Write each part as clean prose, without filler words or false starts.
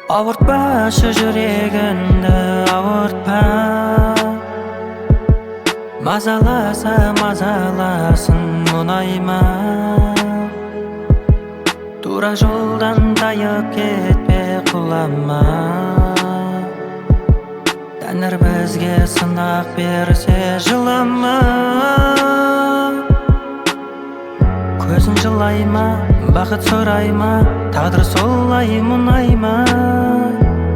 Avurtma şu yüreğinde avurtma. Mazalasa mazalasın munayma. Tura joldan tayıp ketpe kullanma. Tanrı bizge sınak berse жылама. Көзің жылайма, бақыт сұрайма, тағдыр солай мұнайма.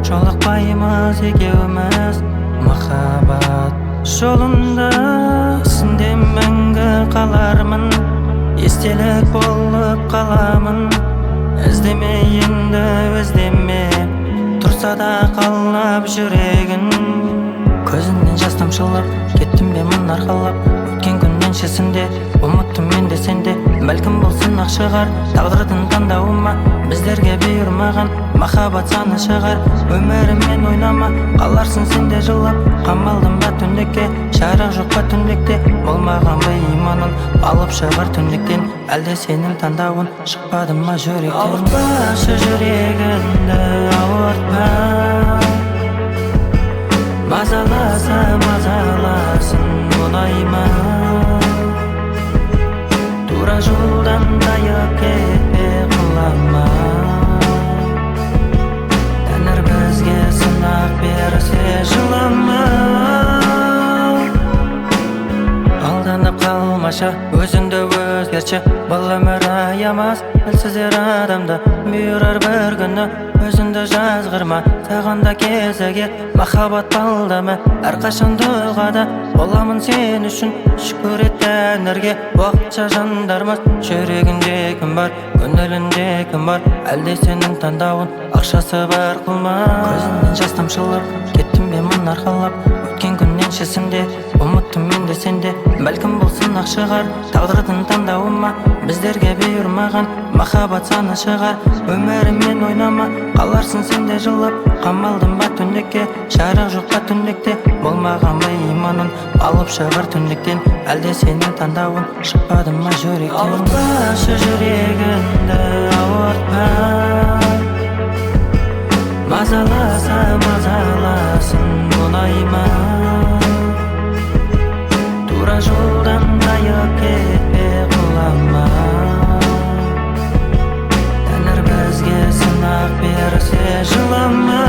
Жолықпаймыз екеуміз махаббат жолында. Есінде мәңгі қалармын, естелік болып қаламын. Іздеме енді іздеме, тұрса да қалап жүрегін. Көзіңнен жас тамшылап, кеттім бе мұн арқалап. Өткен күннен шесінде, ұмыттым мен де сенде. Бәлкім болсын ақ шығар, тағдырдың таңдауыма. Біздерге бұйырмаған махаббат саны шығар. Өміріммен ойнама, қаларсың сен де жылап. Қамалдым ба түндекке, жарық жоқ па түндекте. Болмаған ба иманын, алып шығар түндектен. Әлде сенің таңдауын шықпады ма жүректен? Ауыртпашы жүрегіңді, ауыртпа. Мазаласа мазаласын мұнайма. Тура жолдан тайып кетпе құлама. Тәңір бізге сынақ берсе жылама. Алданып қалмашы, өзіңді өзгертші. Бұл өмір аямас, әлсіздер адамды бұйырар бір күні. Өзіңді жазғырма, саған да кезеге махаббат балдамы. Әрқашан дұғада боламын сен үшін. Шүкір ет Тәңірге, уақытша жандармас. Жүрегінде кім бар, көңілінде кім бар? Әлде сенің таңдауын ақшасы бар қылма. Көзіңнен жас тамшылап, кеттім бе мұн арқалап. Өткен күннен шесінде, ұмыттым мен де сенде. Бәлкім болсын ақ шығар, тағдырдың таңдауыма. Біздерге бұйырмаған махаббат саны шығар. Өміріммен ойнама, қаларсың сен де жылап. Қамалдым ба түндекке, жарық жоқ па түндекте. Болмаған ба иманын, алып шығар түндектен. Әлде сенің таңдауын шықпады ма жүректен? Ауыртпашы жүрегіңді, ауыртпа. Мазаласа мазаласын мұнайма. Тура жолдан тайып кетпе құлама. Тәңір бізге сынақ берсе жылама.